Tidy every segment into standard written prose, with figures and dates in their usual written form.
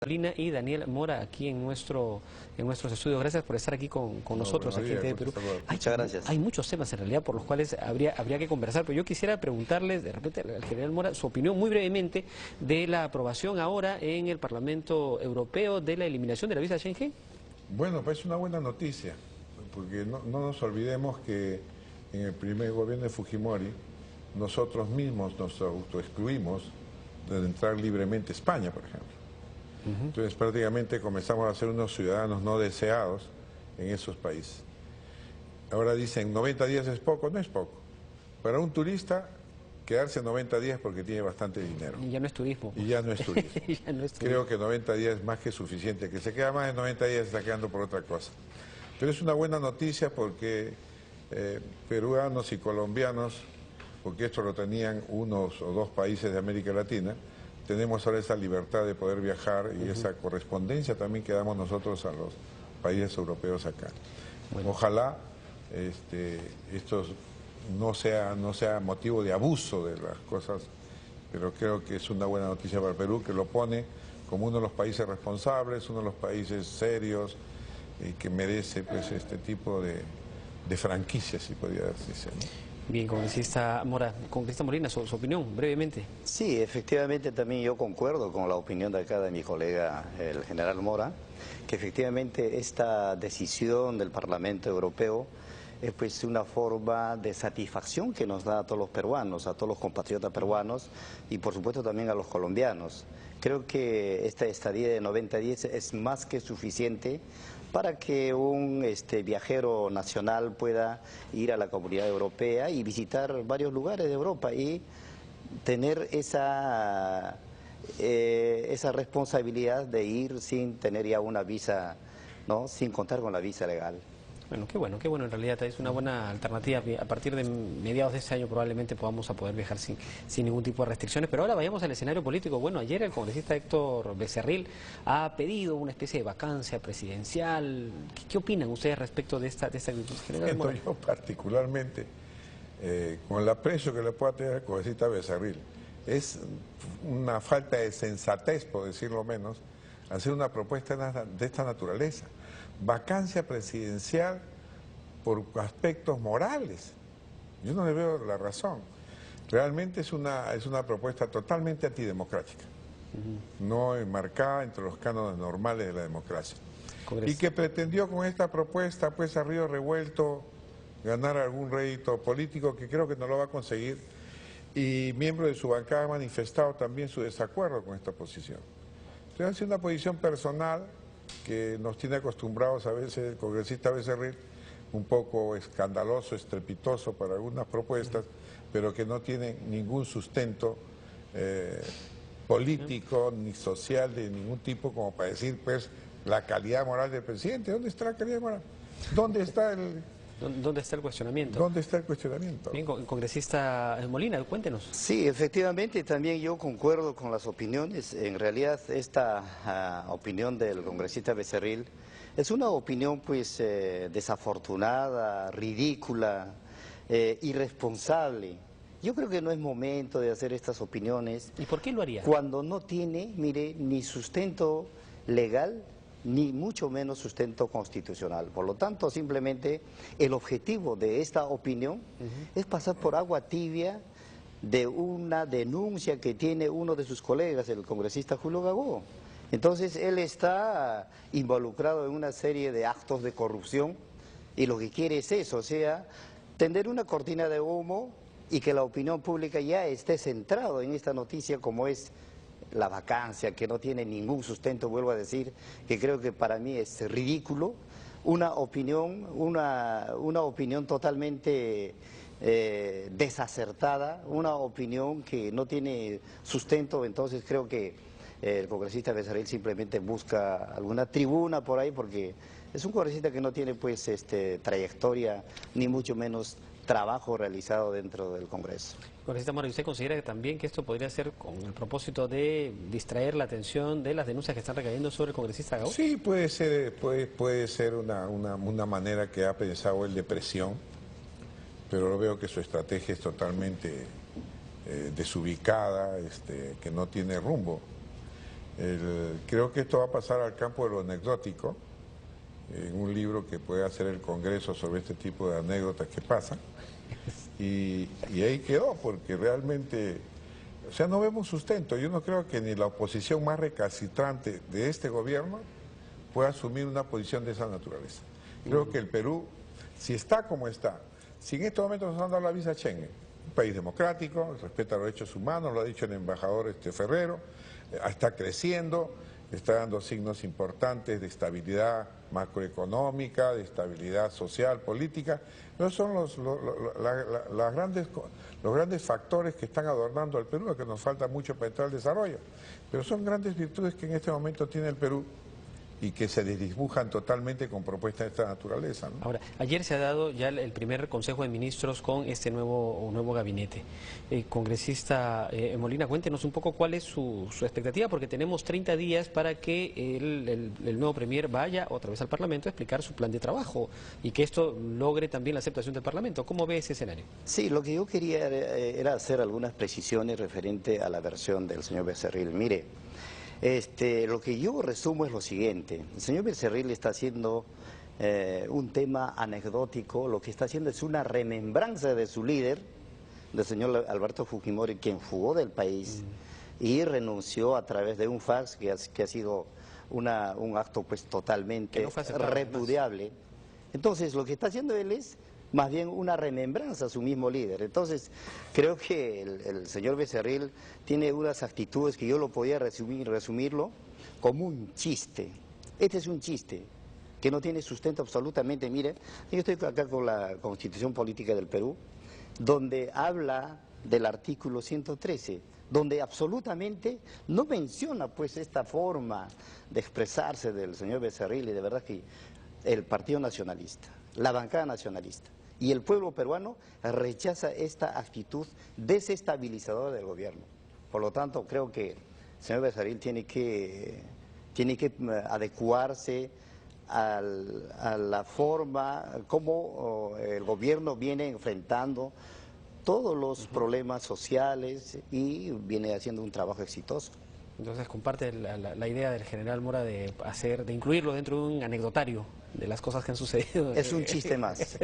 Lina y Daniel Mora aquí en nuestros estudios. Gracias por estar aquí con nosotros, aquí en TV Perú. Muchas gracias. Hay muchos temas en realidad por los cuales habría que conversar, pero yo quisiera preguntarles de repente al general Mora su opinión muy brevemente de la aprobación ahora en el Parlamento Europeo de la eliminación de la visa Schengen. Bueno, pues es una buena noticia, porque no nos olvidemos que en el primer gobierno de Fujimori nosotros mismos nos autoexcluimos de entrar libremente a España, por ejemplo. Entonces prácticamente comenzamos a ser unos ciudadanos no deseados en esos países. Ahora dicen 90 días es poco, no es poco. Para un turista quedarse 90 días porque tiene bastante dinero. Y ya no es turismo. Y ya no es turismo. Ya no es turismo. Creo que 90 días es más que suficiente. Que se queda más de 90 días está quedando por otra cosa. Pero es una buena noticia porque peruanos y colombianos, porque esto lo tenían unos o dos países de América Latina, tenemos ahora esa libertad de poder viajar y esa correspondencia también que damos nosotros a los países europeos acá. Bueno. Ojalá esto no sea motivo de abuso de las cosas, pero creo que es una buena noticia para Perú, que lo pone como uno de los países responsables, uno de los países serios y que merece pues este tipo de franquicias, si podría decirse, ¿no? Bien, congresista Mora, congresista Molina, su opinión, brevemente. Sí, efectivamente también yo concuerdo con la opinión de acá de mi colega, el general Mora, que efectivamente esta decisión del Parlamento Europeo es pues una forma de satisfacción que nos da a todos los peruanos, a todos los compatriotas peruanos y por supuesto también a los colombianos. Creo que esta estadía de 90 días es más que suficiente para que un viajero nacional pueda ir a la Comunidad Europea y visitar varios lugares de Europa y tener esa responsabilidad de ir sin tener ya una visa, ¿no? Sin contar con la visa legal. Bueno, qué bueno, en realidad es una buena alternativa. A partir de mediados de este año probablemente podamos poder viajar sin ningún tipo de restricciones. Pero ahora vayamos al escenario político. Bueno, ayer el congresista Héctor Becerril ha pedido una especie de vacancia presidencial. ¿Qué opinan ustedes respecto de esta actitud general? Yo particularmente, con el aprecio que le pueda tener al congresista Becerril, es una falta de sensatez, por decirlo menos, hacer una propuesta de esta naturaleza. Vacancia presidencial por aspectos morales. Yo no le veo la razón. Realmente es una propuesta totalmente antidemocrática, no enmarcada entre los cánones normales de la democracia. Y que pretendió con esta propuesta, pues a río revuelto, ganar algún rédito político que creo que no lo va a conseguir. Y miembros de su bancada han manifestado también su desacuerdo con esta posición. Entonces, es una posición personal que nos tiene acostumbrados a veces el congresista Becerril, un poco escandaloso, estrepitoso para algunas propuestas, pero que no tiene ningún sustento político ni social de ningún tipo como para decir pues la calidad moral del presidente. ¿Dónde está la calidad moral? ¿Dónde está el cuestionamiento? ¿Dónde está el cuestionamiento? Bien, congresista Molina, cuéntenos. Sí, efectivamente, también yo concuerdo con las opiniones. En realidad, esta opinión del congresista Becerril es una opinión pues desafortunada, ridícula, irresponsable. Yo creo que no es momento de hacer estas opiniones. ¿Y por qué lo haría? Cuando no tiene, mire, ni sustento legal, ni mucho menos sustento constitucional. Por lo tanto, simplemente el objetivo de esta opinión es pasar por agua tibia de una denuncia que tiene uno de sus colegas, el congresista Julio Gagó. Entonces, él está involucrado en una serie de actos de corrupción y lo que quiere es eso, o sea, tender una cortina de humo y que la opinión pública ya esté centrado en esta noticia como es la vacancia, que no tiene ningún sustento, vuelvo a decir, que creo que para mí es ridículo, una opinión totalmente desacertada, una opinión que no tiene sustento. Entonces creo que el congresista Becerril simplemente busca alguna tribuna por ahí, porque es un congresista que no tiene pues trayectoria, ni mucho menos trabajo realizado dentro del Congreso. Congresista Mora, ¿usted considera que también que esto podría ser con el propósito de distraer la atención de las denuncias que están recayendo sobre el congresista Gagó? Sí, puede ser una manera que ha pensado él de presión, pero lo veo que su estrategia es totalmente desubicada, que no tiene rumbo. Creo que esto va a pasar al campo de lo anecdótico, en un libro que puede hacer el Congreso sobre este tipo de anécdotas que pasan. Y ahí quedó, porque realmente, o sea, no vemos sustento. Yo no creo que ni la oposición más recalcitrante de este gobierno pueda asumir una posición de esa naturaleza. Creo que el Perú, si está como está, si en estos momentos nos han dado la visa Schengen, un país democrático, respeta los derechos humanos, lo ha dicho el embajador Ferrero, está creciendo, está dando signos importantes de estabilidad macroeconómica, de estabilidad social, política. Esos son los grandes factores que están adornando al Perú, que nos falta mucho para entrar al desarrollo. Pero son grandes virtudes que en este momento tiene el Perú y que se desdibujan totalmente con propuestas de esta naturaleza, ¿no? Ahora, ayer se ha dado ya el primer Consejo de Ministros con este nuevo gabinete. Congresista Molina, cuéntenos un poco cuál es su expectativa, porque tenemos 30 días para que el nuevo Premier vaya otra vez al Parlamento a explicar su plan de trabajo y que esto logre también la aceptación del Parlamento. ¿Cómo ve ese escenario? Sí, lo que yo quería era hacer algunas precisiones referente a la versión del señor Becerril. Mire, lo que yo resumo es lo siguiente. El señor Becerril está haciendo un tema anecdótico, lo que está haciendo es una remembranza de su líder, del señor Alberto Fujimori, quien fugó del país y renunció a través de un fax que ha sido un acto pues totalmente repudiable. Entonces, lo que está haciendo él es más bien una remembranza a su mismo líder. Entonces, creo que el señor Becerril tiene unas actitudes que yo lo podía resumirlo como un chiste. Este es un chiste que no tiene sustento absolutamente. Mire, yo estoy acá con la Constitución Política del Perú, donde habla del artículo 113, donde absolutamente no menciona pues esta forma de expresarse del señor Becerril, y de verdad que el Partido Nacionalista, la bancada nacionalista y el pueblo peruano rechaza esta actitud desestabilizadora del gobierno. Por lo tanto, creo que el señor Becerril tiene que adecuarse a la forma como el gobierno viene enfrentando todos los problemas sociales y viene haciendo un trabajo exitoso. Entonces comparte la idea del general Mora de incluirlo dentro de un anecdotario de las cosas que han sucedido. Es un chiste más.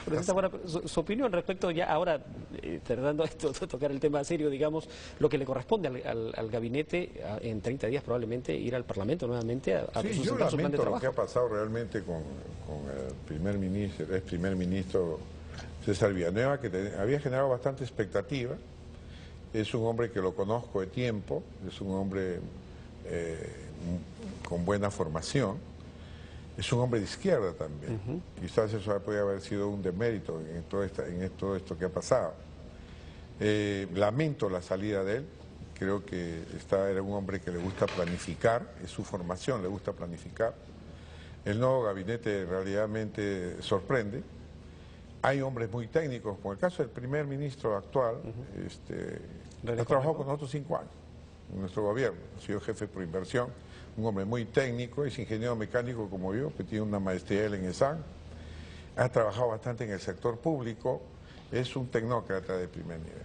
Profesor Mora, su opinión respecto ya ahora, tratando de tocar el tema serio, digamos, lo que le corresponde al gabinete en 30 días probablemente ir al Parlamento nuevamente a presentar su plan de trabajo. Lo que ha pasado realmente con el ex primer ministro César Villanueva, que había generado bastante expectativa. Es un hombre que lo conozco de tiempo, es un hombre con buena formación, es un hombre de izquierda también. Quizás eso podría haber sido un demérito en todo esto que ha pasado. Lamento la salida de él, creo que era un hombre que le gusta planificar, es su formación, le gusta planificar. El nuevo gabinete realmente sorprende. Hay hombres muy técnicos, como el caso del primer ministro actual, ha trabajado con nosotros 5 años en nuestro gobierno, ha sido jefe por inversión, un hombre muy técnico, es ingeniero mecánico como yo, que tiene una maestría en ESAN, ha trabajado bastante en el sector público, es un tecnócrata de primer nivel.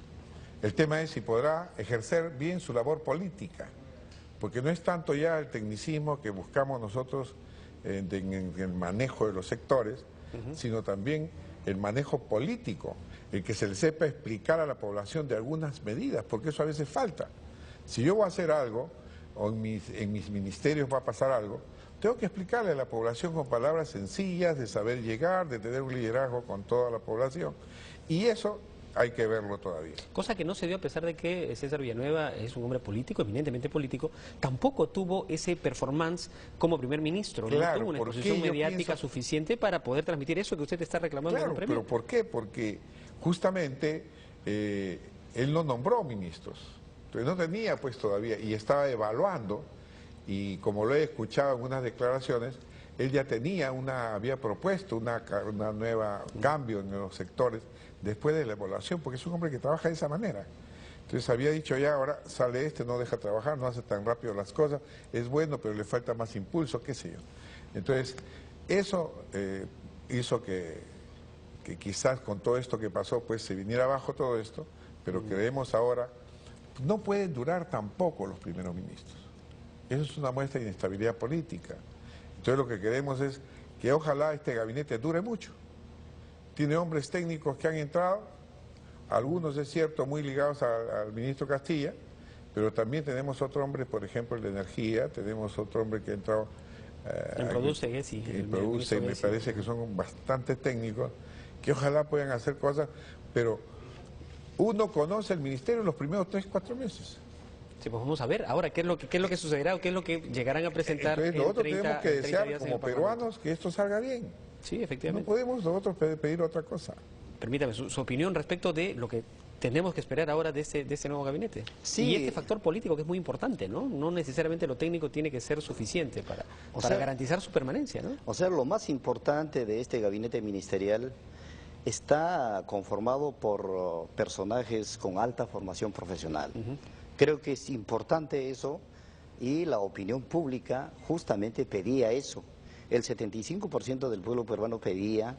El tema es si podrá ejercer bien su labor política, porque no es tanto ya el tecnicismo que buscamos nosotros en el manejo de los sectores, sino también el manejo político, el que se le sepa explicar a la población de algunas medidas, porque eso a veces falta. Si yo voy a hacer algo, o en mis ministerios va a pasar algo, tengo que explicarle a la población con palabras sencillas, de saber llegar, de tener un liderazgo con toda la población. Y eso hay que verlo todavía. Cosa que no se dio a pesar de que César Villanueva es un hombre político, eminentemente político, tampoco tuvo ese performance como primer ministro, claro, no tuvo una exposición mediática suficiente para poder transmitir eso que usted está reclamando. Claro, pero ¿por qué? Porque justamente él no nombró ministros, entonces no tenía pues todavía, y estaba evaluando, y como lo he escuchado en unas declaraciones, él ya había propuesto una nueva cambio en los sectores después de la evaluación, porque es un hombre que trabaja de esa manera. Entonces había dicho ya, ahora sale no deja trabajar, no hace tan rápido las cosas, es bueno, pero le falta más impulso, qué sé yo. Entonces, eso hizo que quizás con todo esto que pasó, pues se viniera abajo todo esto, pero creemos ahora no pueden durar tampoco los primeros ministros. Eso es una muestra de inestabilidad política. Entonces lo que queremos es que ojalá este gabinete dure mucho. Tiene hombres técnicos que han entrado, algunos es cierto muy ligados al ministro Castilla, pero también tenemos otro hombre, por ejemplo, el de energía, tenemos otro hombre que ha entrado... Produce, y me parece que son bastante técnicos, que ojalá puedan hacer cosas, pero uno conoce el ministerio en los primeros 3-4 meses. Sí, pues vamos a ver ahora qué es lo que sucederá o qué es lo que llegarán a presentar. Entonces nosotros tenemos que desear como peruanos que esto salga bien. Sí, efectivamente. No podemos nosotros pedir otra cosa. Permítame, su opinión respecto de lo que tenemos que esperar ahora de ese nuevo gabinete. Sí. Y este factor político que es muy importante, ¿no? No necesariamente lo técnico tiene que ser suficiente para garantizar su permanencia, ¿no? O sea, lo más importante de este gabinete ministerial está conformado por personajes con alta formación profesional. Creo que es importante eso y la opinión pública justamente pedía eso. El 75% del pueblo peruano pedía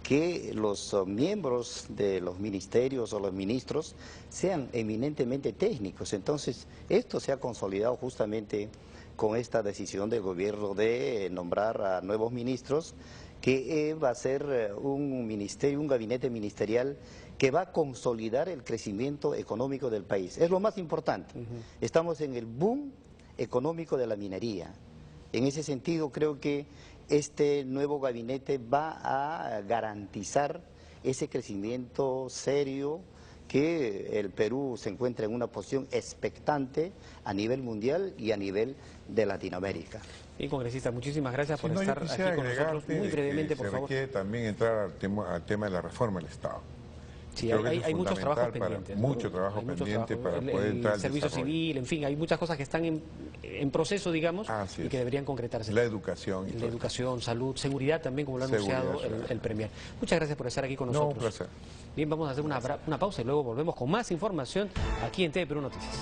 que los miembros de los ministerios o los ministros sean eminentemente técnicos. Entonces, esto se ha consolidado justamente con esta decisión del gobierno de nombrar a nuevos ministros, que va a ser un ministerio, un gabinete ministerial que va a consolidar el crecimiento económico del país. Es lo más importante. Estamos en el boom económico de la minería. En ese sentido, creo que este nuevo gabinete va a garantizar ese crecimiento serio, que el Perú se encuentra en una posición expectante a nivel mundial y a nivel de Latinoamérica. Y congresista, muchísimas gracias por estar aquí con nosotros. Muy brevemente, por favor. Se requiere también entrar al tema de la reforma del Estado. Sí, hay muchos trabajos pendientes. Mucho trabajo pendiente para poder entrar al servicio civil, en fin, hay muchas cosas que están en proceso, digamos, y que deberían concretarse. La educación. La educación, salud, seguridad también, como lo ha anunciado el Premier. Muchas gracias por estar aquí con nosotros. Un placer. Bien, vamos a hacer una pausa y luego volvemos con más información aquí en TV Perú Noticias.